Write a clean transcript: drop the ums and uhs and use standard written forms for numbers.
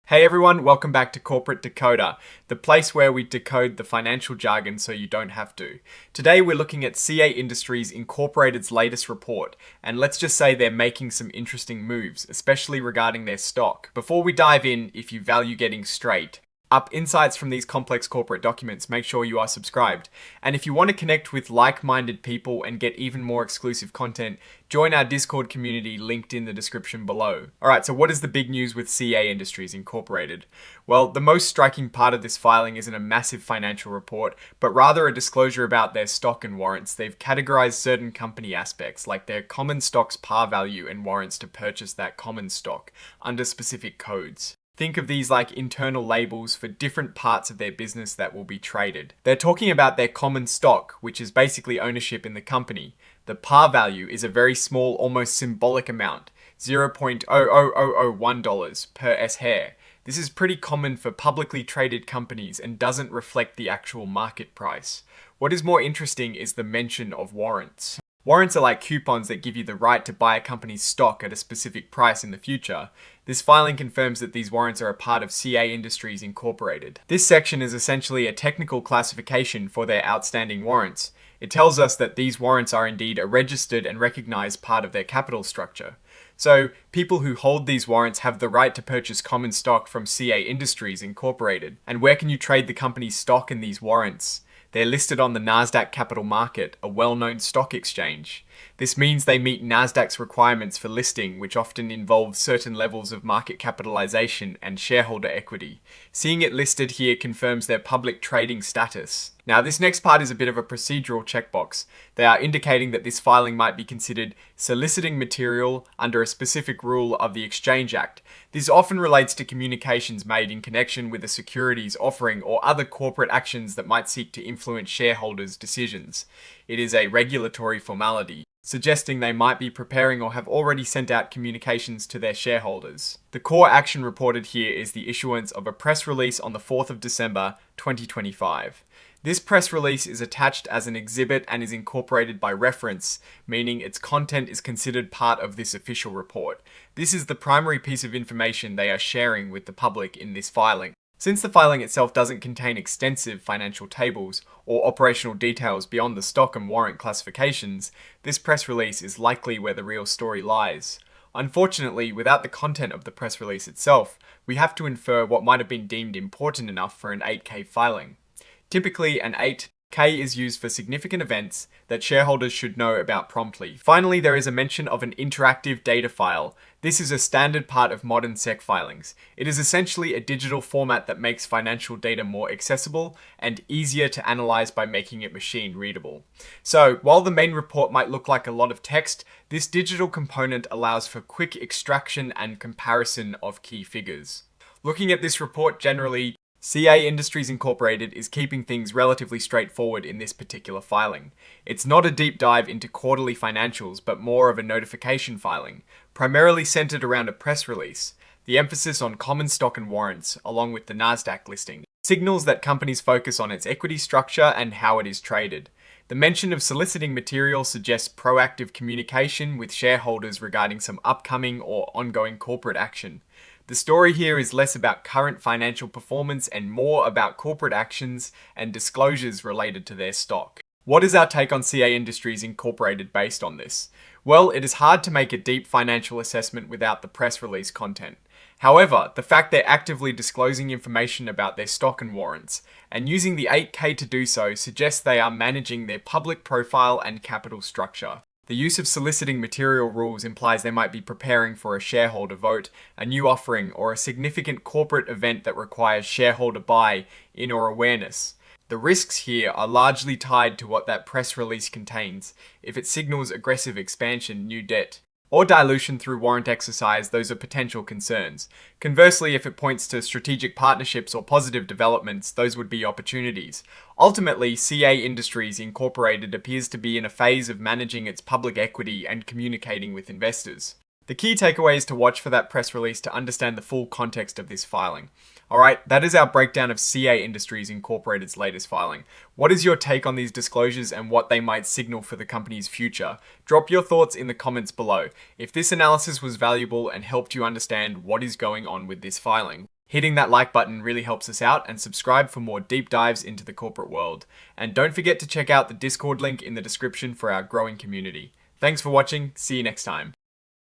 Hey everyone, welcome back to Corporate Decoder, the place where we decode the financial jargon so you don't have to. Today we're looking at CEA Industries Incorporated's latest report, and let's just say they're making some interesting moves, especially regarding their stock. Before we dive in, if you value getting straight up insights from these complex corporate documents, make sure you are subscribed. And if you want to connect with like-minded people and get even more exclusive content, join our Discord community linked in the description below. Alright, so what is the big news with CEA Industries Incorporated? Well, the most striking part of this filing isn't a massive financial report, but rather a disclosure about their stock and warrants. They've categorized certain company aspects, like their common stock's par value and warrants to purchase that common stock, under specific codes. Think of these like internal labels for different parts of their business that will be traded. They're talking about their common stock, which is basically ownership in the company. The par value is a very small, almost symbolic amount, $0.00001 per S-hair. This is pretty common for publicly traded companies and doesn't reflect the actual market price. What is more interesting is the mention of warrants. Warrants are like coupons that give you the right to buy a company's stock at a specific price in the future. This filing confirms that these warrants are a part of CEA Industries Incorporated. This section is essentially a technical classification for their outstanding warrants. It tells us that these warrants are indeed a registered and recognized part of their capital structure. So, people who hold these warrants have the right to purchase common stock from CEA Industries Incorporated. And where can you trade the company's stock in these warrants? They're listed on the Nasdaq Capital Market, a well-known stock exchange. This means they meet Nasdaq's requirements for listing, which often involves certain levels of market capitalization and shareholder equity. Seeing it listed here confirms their public trading status. Now, this next part is a bit of a procedural checkbox. They are indicating that this filing might be considered soliciting material under a specific rule of the Exchange Act. This often relates to communications made in connection with a securities offering or other corporate actions that might seek to influence shareholders' decisions. It is a regulatory formality, suggesting they might be preparing or have already sent out communications to their shareholders. The core action reported here is the issuance of a press release on the 4th of December 2025. This press release is attached as an exhibit and is incorporated by reference, meaning its content is considered part of this official report. This is the primary piece of information they are sharing with the public in this filing. Since the filing itself doesn't contain extensive financial tables or operational details beyond the stock and warrant classifications, this press release is likely where the real story lies. Unfortunately, without the content of the press release itself, we have to infer what might have been deemed important enough for an 8K filing. Typically, an 8K is used for significant events that shareholders should know about promptly. Finally, there is a mention of an interactive data file. This is a standard part of modern SEC filings. It is essentially a digital format that makes financial data more accessible and easier to analyze by making it machine readable. So, while the main report might look like a lot of text, this digital component allows for quick extraction and comparison of key figures. Looking at this report generally, CEA Industries Incorporated is keeping things relatively straightforward in this particular filing. It's not a deep dive into quarterly financials, but more of a notification filing, primarily centered around a press release. The emphasis on common stock and warrants, along with the Nasdaq listing, signals that companies focus on its equity structure and how it is traded. The mention of soliciting material suggests proactive communication with shareholders regarding some upcoming or ongoing corporate action. The story here is less about current financial performance and more about corporate actions and disclosures related to their stock. What is our take on CEA Industries Incorporated based on this? Well, it is hard to make a deep financial assessment without the press release content. However, the fact they're actively disclosing information about their stock and warrants, and using the 8K to do so, suggests they are managing their public profile and capital structure. The use of soliciting material rules implies they might be preparing for a shareholder vote, a new offering, or a significant corporate event that requires shareholder buy-in or awareness. The risks here are largely tied to what that press release contains. If it signals aggressive expansion, new debt, or dilution through warrant exercise, those are potential concerns. Conversely, if it points to strategic partnerships or positive developments, those would be opportunities. Ultimately, CEA Industries Incorporated appears to be in a phase of managing its public equity and communicating with investors. The key takeaway is to watch for that press release to understand the full context of this filing. Alright, that is our breakdown of CEA Industries Incorporated's latest filing. What is your take on these disclosures and what they might signal for the company's future? Drop your thoughts in the comments below. If this analysis was valuable and helped you understand what is going on with this filing, Hitting that like button really helps us out, and subscribe for more deep dives into the corporate world. And don't forget to check out the Discord link in the description for our growing community. Thanks for watching, see you next time.